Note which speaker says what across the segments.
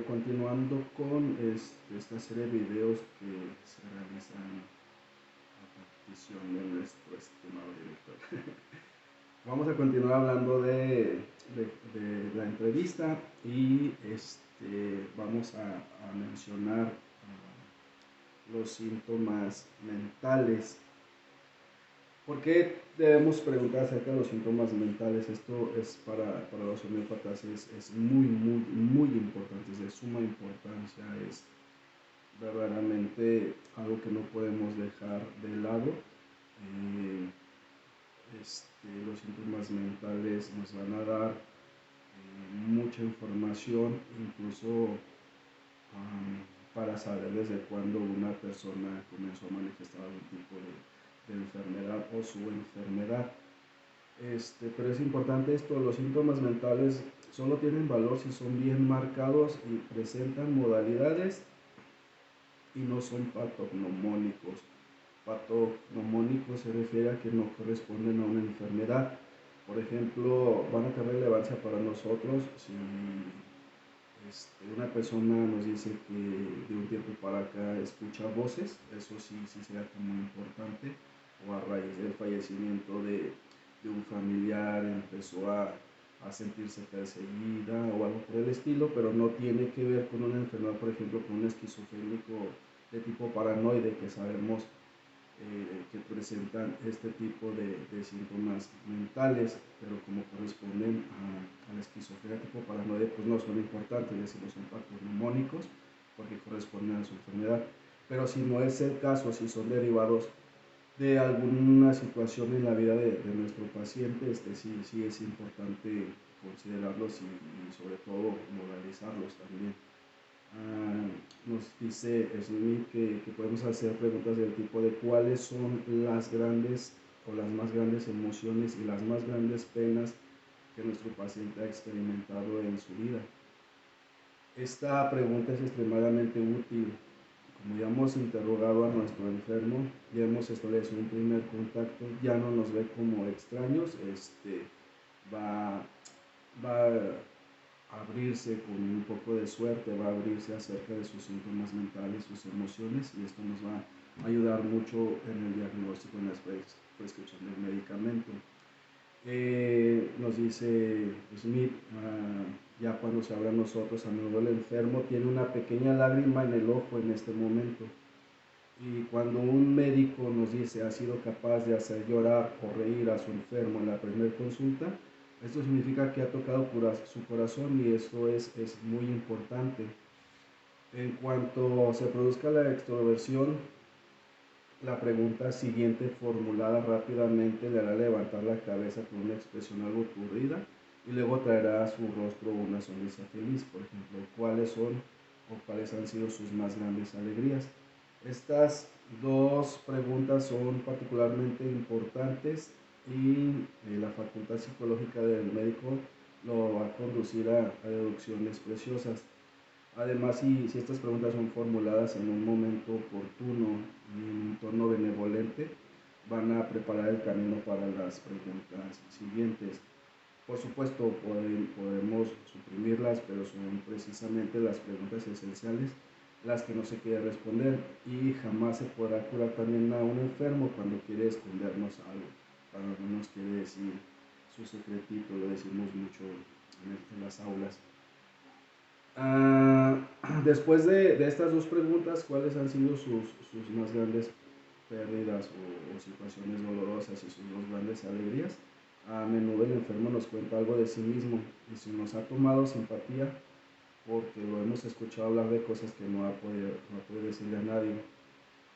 Speaker 1: Continuando con esta serie de videos que se realizan a petición de nuestro estimado director. Vamos a continuar hablando de la entrevista y vamos a mencionar los síntomas mentales. ¿Por qué debemos preguntar acerca de los síntomas mentales? Esto es para los homeópatas es muy importante, es de suma importancia, es verdaderamente algo que no podemos dejar de lado. Los síntomas mentales nos van a dar mucha información, incluso para saber desde cuándo una persona comenzó a manifestar algún tipo de enfermedad o su enfermedad. Pero es importante esto, los síntomas mentales solo tienen valor si son bien marcados y presentan modalidades y no son patognomónicos. Patognomónicos se refiere a que no corresponden a una enfermedad. Por ejemplo, van a tener relevancia para nosotros si una persona nos dice que de un tiempo para acá escucha voces, eso sí será como importante, o a raíz del fallecimiento de un familiar empezó a sentirse perseguida o algo por el estilo, pero no tiene que ver con una enfermedad, por ejemplo, con un esquizofrénico de tipo paranoide, que sabemos que presentan este tipo de síntomas mentales, pero como corresponden a la esquizofrenia tipo paranoide, pues no son importantes, decimos son patognomónicos, porque corresponden a su enfermedad. Pero si no es el caso, si son derivados de alguna situación en la vida de nuestro paciente, sí es importante considerarlos y sobre todo modalizarlos también. Nos dice Smith que podemos hacer preguntas del tipo de cuáles son las grandes o las más grandes emociones y las más grandes penas que nuestro paciente ha experimentado en su vida. Esta pregunta es extremadamente útil. Como ya hemos interrogado a nuestro enfermo, ya hemos establecido un primer contacto, ya no nos ve como extraños, va, va abrirse con un poco de suerte, va a abrirse acerca de sus síntomas mentales, sus emociones, y esto nos va a ayudar mucho en el diagnóstico, en la prescripción del medicamento. Nos dice Smith, ya cuando se habla a nosotros, a menudo el enfermo tiene una pequeña lágrima en el ojo en este momento. Y cuando un médico nos dice ha sido capaz de hacer llorar o reír a su enfermo en la primera consulta, esto significa que ha tocado su corazón y esto es muy importante. En cuanto se produzca la extroversión, la pregunta siguiente formulada rápidamente le hará levantar la cabeza con una expresión algo ocurrida y luego traerá a su rostro una sonrisa feliz. Por ejemplo, ¿cuáles son o cuáles han sido sus más grandes alegrías? Estas dos preguntas son particularmente importantes y la facultad psicológica del médico lo va a conducir a deducciones preciosas. Además, si estas preguntas son formuladas en un momento oportuno y en un tono benevolente, van a preparar el camino para las preguntas siguientes. Por supuesto, podemos suprimirlas, pero son precisamente las preguntas esenciales las que no se quiere responder, y jamás se podrá curar también a un enfermo cuando quiere escondernos algo, cuando no nos quiere decir su secretito. Lo decimos mucho en las aulas. Después de estas dos preguntas, ¿cuáles han sido sus más grandes pérdidas o situaciones dolorosas y sus más grandes alegrías? A menudo el enfermo nos cuenta algo de sí mismo, y si nos ha tomado simpatía porque lo hemos escuchado hablar de cosas que no puede decirle a nadie.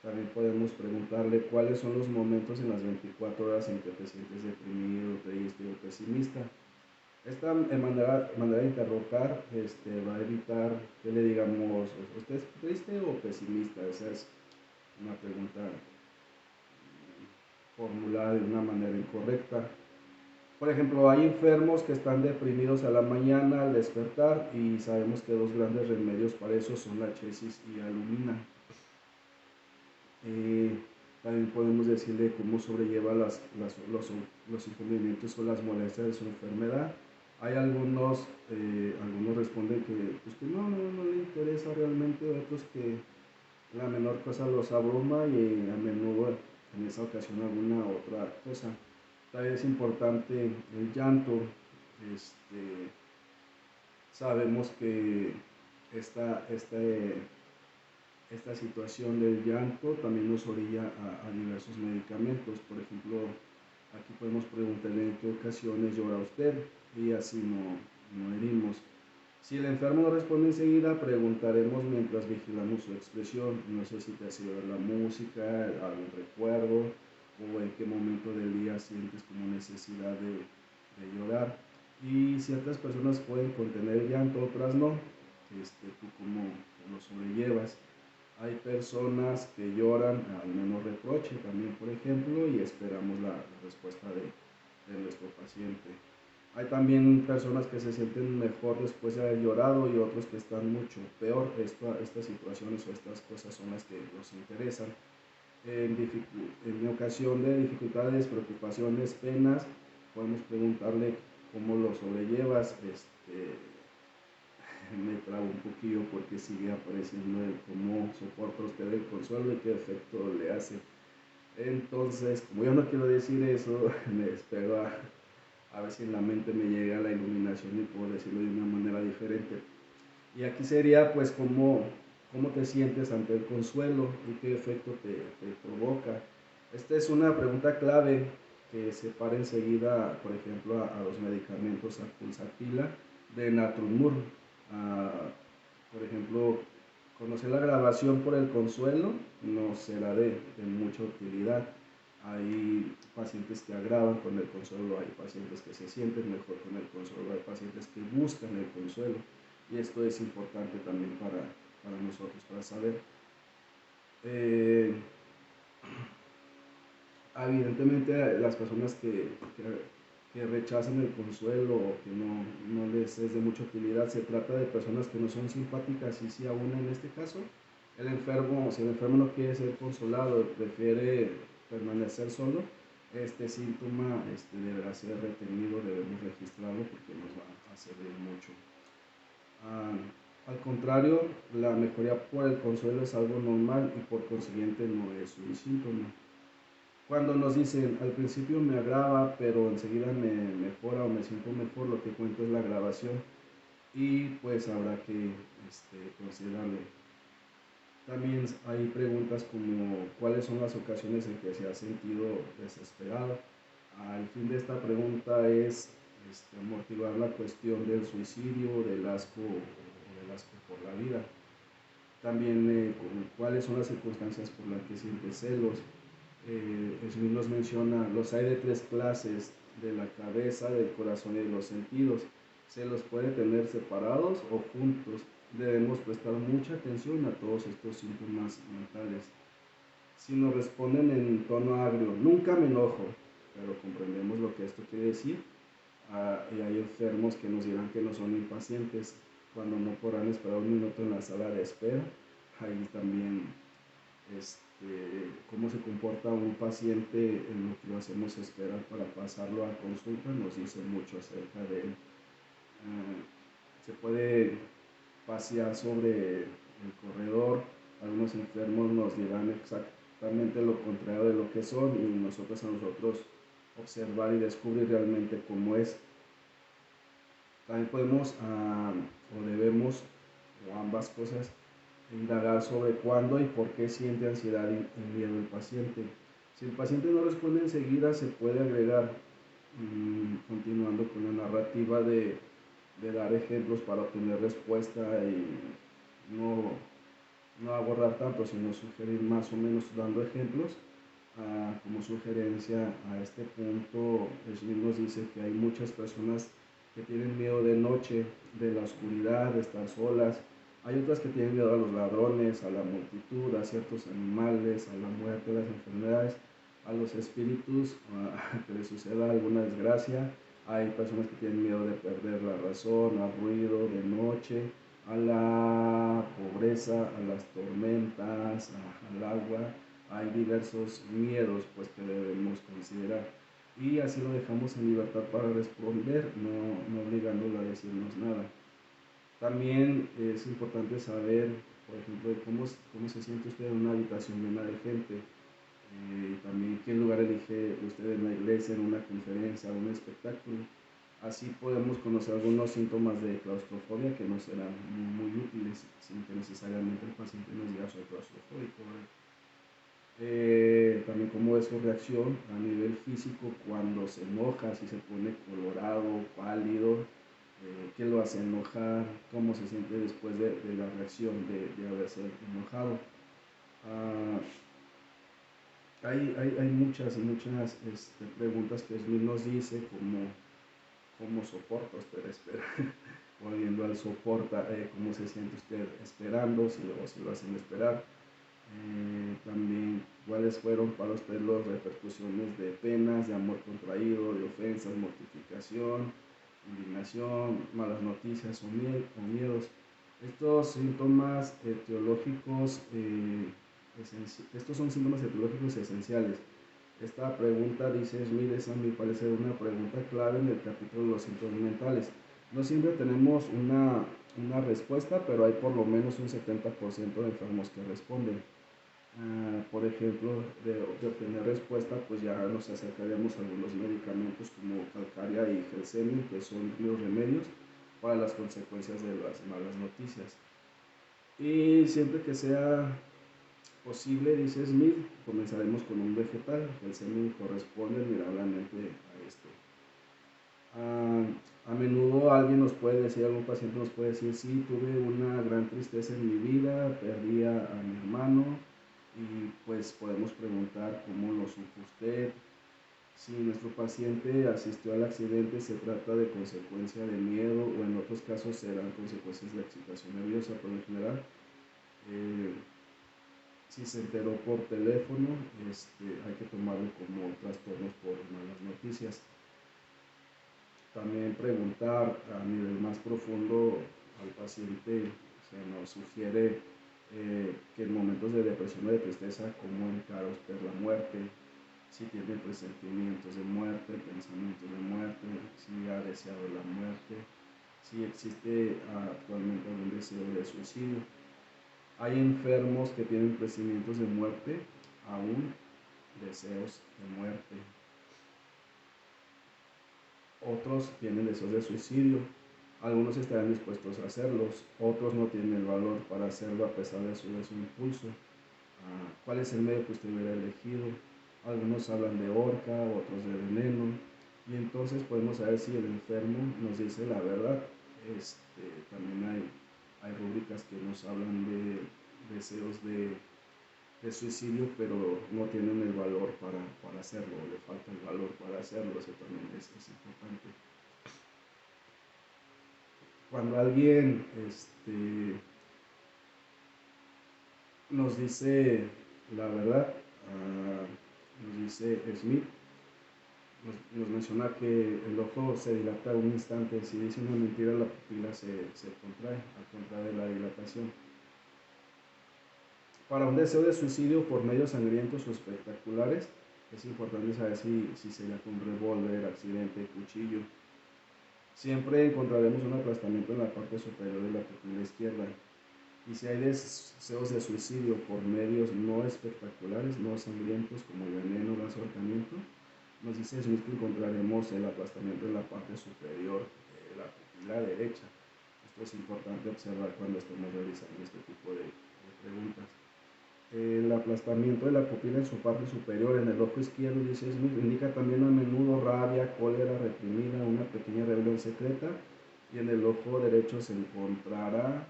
Speaker 1: También podemos preguntarle cuáles son los momentos en las 24 horas en que te sientes deprimido, triste o pesimista. Esta manera de interrogar va a evitar que le digamos, ¿usted es triste o pesimista? Esa es una pregunta formulada de una manera incorrecta. Por ejemplo, hay enfermos que están deprimidos a la mañana al despertar, y sabemos que dos grandes remedios para eso son la chesis y la alumina. También podemos decirle cómo sobrelleva los inconvenientes o las molestias de su enfermedad. Hay algunos responden pues que no le interesa realmente, otros que la menor cosa los abruma y a menudo en esa ocasión alguna otra cosa. También es importante el llanto. Este, Sabemos que esta, este, esta situación del llanto también nos orilla a diversos medicamentos. Por ejemplo, aquí podemos preguntarle en qué ocasiones llora usted y así no herimos. Si el enfermo no responde enseguida, preguntaremos mientras vigilamos su expresión. No sé si te hace llorar la música, algún recuerdo o en qué momento del día sientes como necesidad de llorar. Y ciertas personas pueden contener el llanto, otras no. ¿Tú cómo lo sobrellevas? Hay personas que lloran al menos reproche también, por ejemplo, y esperamos la respuesta de nuestro paciente. Hay también personas que se sienten mejor después de haber llorado y otros que están mucho peor. Estas situaciones o estas cosas son las que nos interesan. En ocasión de dificultades, preocupaciones, penas, podemos preguntarle cómo lo sobrellevas. Me trabo un poquillo porque sigue apareciendo el cómo soporta usted el consuelo y qué efecto le hace. Entonces, como yo no quiero decir eso, me espero a ver si en la mente me llega la iluminación y puedo decirlo de una manera diferente. Y aquí sería pues cómo te sientes ante el consuelo y qué efecto te provoca. Esta es una pregunta clave que separa enseguida, por ejemplo, a los medicamentos a pulsatila de Natrumur. Por ejemplo, conocer la grabación por el consuelo no será de mucha utilidad. Hay pacientes que agravan con el consuelo, hay pacientes que se sienten mejor con el consuelo, hay pacientes que buscan el consuelo. Y esto es importante también para nosotros, para saber. Eh, Evidentemente las personas que rechazan el consuelo o que no les es de mucha utilidad, se trata de personas que no son simpáticas y si aún en este caso, si el enfermo no quiere ser consolado, prefiere permanecer solo, este síntoma deberá ser retenido, debemos registrarlo porque nos va a servir mucho. Al contrario, la mejoría por el consuelo es algo normal y por consiguiente no es un síntoma. Cuando nos dicen al principio me agrava, pero enseguida me mejora o me siento mejor, lo que cuento es la agravación y pues habrá que considerarlo. También hay preguntas como cuáles son las ocasiones en que se ha sentido desesperado. El fin de esta pregunta es amortiguar la cuestión del suicidio, del asco o del asco por la vida. También cuáles son las circunstancias por las que sientes celos. Smith nos menciona, los hay de tres clases, de la cabeza, del corazón y de los sentidos. Se los puede tener separados o juntos. Debemos prestar mucha atención a todos estos síntomas mentales. Si nos responden en tono agrio, nunca me enojo, pero comprendemos lo que esto quiere decir. Y hay enfermos que nos dirán que no son impacientes cuando no podrán esperar un minuto en la sala de espera. Ahí también cómo se comporta un paciente en lo que lo hacemos esperar para pasarlo a consulta nos dice mucho acerca de él. Se puede pasear sobre el corredor, algunos enfermos nos dirán exactamente lo contrario de lo que son y nosotros observar y descubrir realmente cómo es. También podemos o debemos, o ambas cosas, indagar sobre cuándo y por qué siente ansiedad y miedo el paciente. Si el paciente no responde enseguida, se puede agregar, continuando con la narrativa de dar ejemplos para obtener respuesta y no abordar tanto, sino sugerir más o menos dando ejemplos. Como sugerencia a este punto, Smith nos dice que hay muchas personas que tienen miedo de noche, de la oscuridad, de estar solas. Hay otras que tienen miedo a los ladrones, a la multitud, a ciertos animales, a la muerte, a las enfermedades, a los espíritus, a que les suceda alguna desgracia. Hay personas que tienen miedo de perder la razón, al ruido de noche, a la pobreza, a las tormentas, al agua. Hay diversos miedos pues, que debemos considerar. y así lo dejamos en libertad para responder, no obligándolo a decirnos nada. También es importante saber, por ejemplo, cómo se siente usted en una habitación llena de gente. También qué lugar elige usted en la iglesia, en una conferencia o un espectáculo. Así podemos conocer algunos síntomas de claustrofobia que nos serán muy útiles sin que necesariamente el paciente nos diga soy claustrofóbico. También cómo es su reacción a nivel físico cuando se enoja, si se pone colorado, pálido, qué lo hace enojar, cómo se siente después de la reacción de haberse enojado. Ah, hay muchas preguntas que Smith nos dice, como cómo soporta usted esperar, volviendo al soporta, cómo se siente usted esperando, si lo hacen esperar. También cuáles fueron para usted las repercusiones de penas, de amor contraído, de ofensas, mortificación, indignación, malas noticias o miedos. Estos síntomas etiológicos, estos son síntomas etiológicos esenciales. Esta pregunta, dice Smith, es a mi parecer una pregunta clave en el capítulo de los síntomas mentales. No siempre tenemos una respuesta, pero hay por lo menos un 70% de enfermos que responden. Por ejemplo, de obtener respuesta, pues ya nos acercaríamos a algunos medicamentos como calcárea y gelsemin, que son los remedios para las consecuencias de las malas noticias. Y siempre que sea posible, dice Smith, comenzaremos con un vegetal. El semen corresponde miradamente a esto. A menudo alguien nos puede decir, algún paciente nos puede decir, sí, tuve una gran tristeza en mi vida, perdí a mi hermano, y pues podemos preguntar cómo lo supo usted. Si nuestro paciente asistió al accidente, se trata de consecuencia de miedo, o en otros casos serán consecuencias de excitación nerviosa, pero en general, si se enteró por teléfono, hay que tomarlo como trastornos por malas noticias. También preguntar a nivel más profundo al paciente, se nos sugiere que en momentos de depresión o de tristeza, cómo encara usted la muerte, si tiene presentimientos de muerte, pensamientos de muerte, si ha deseado la muerte, si existe actualmente algún deseo de suicidio. Hay enfermos que tienen presentimientos de muerte, aún deseos de muerte. Otros tienen deseos de suicidio. Algunos estarán dispuestos a hacerlos, otros no tienen el valor para hacerlo a pesar de su impulso. ¿Cuál es el medio que usted hubiera elegido? Algunos hablan de horca, otros de veneno. Y entonces podemos saber si el enfermo nos dice la verdad. También hay rúbricas que nos hablan de deseos de suicidio, pero no tienen el valor para hacerlo, le falta el valor para hacerlo. Eso también es importante. Cuando alguien nos dice la verdad, nos dice Smith, nos menciona que el ojo se dilata un instante. Si dice una mentira, la pupila se contrae, al contrario de la dilatación. Para un deseo de suicidio por medios sangrientos o espectaculares, es importante saber si sería con revólver, accidente, cuchillo. Siempre encontraremos un aplastamiento en la parte superior de la pupila izquierda. Y si hay deseos de suicidio por medios no espectaculares, no sangrientos, como el veneno o el ahorcamiento, nos dice Smith que encontraremos el aplastamiento en la parte superior de la pupila derecha. Esto es importante observar cuando estamos realizando este tipo de preguntas. El aplastamiento de la pupila en su parte superior, en el ojo izquierdo, dice Smith, indica también a menudo rabia, cólera reprimida, una pequeña rebelión secreta, y en el ojo derecho se encontrará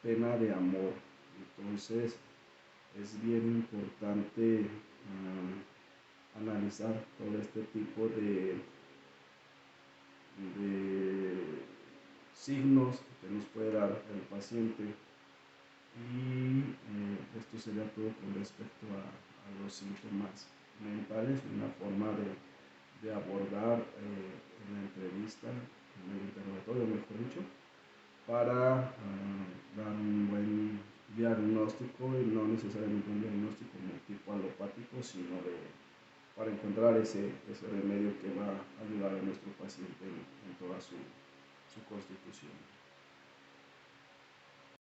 Speaker 1: pena de amor. Entonces es bien importante analizar todo este tipo de signos que nos puede dar el paciente. Y esto sería todo con respecto a los síntomas mentales, una forma de abordar en la entrevista, en el interrogatorio, mejor dicho, para dar un buen diagnóstico, y no necesariamente un diagnóstico como tipo alopático, sino para encontrar ese remedio que va a ayudar a nuestro paciente en toda su constitución.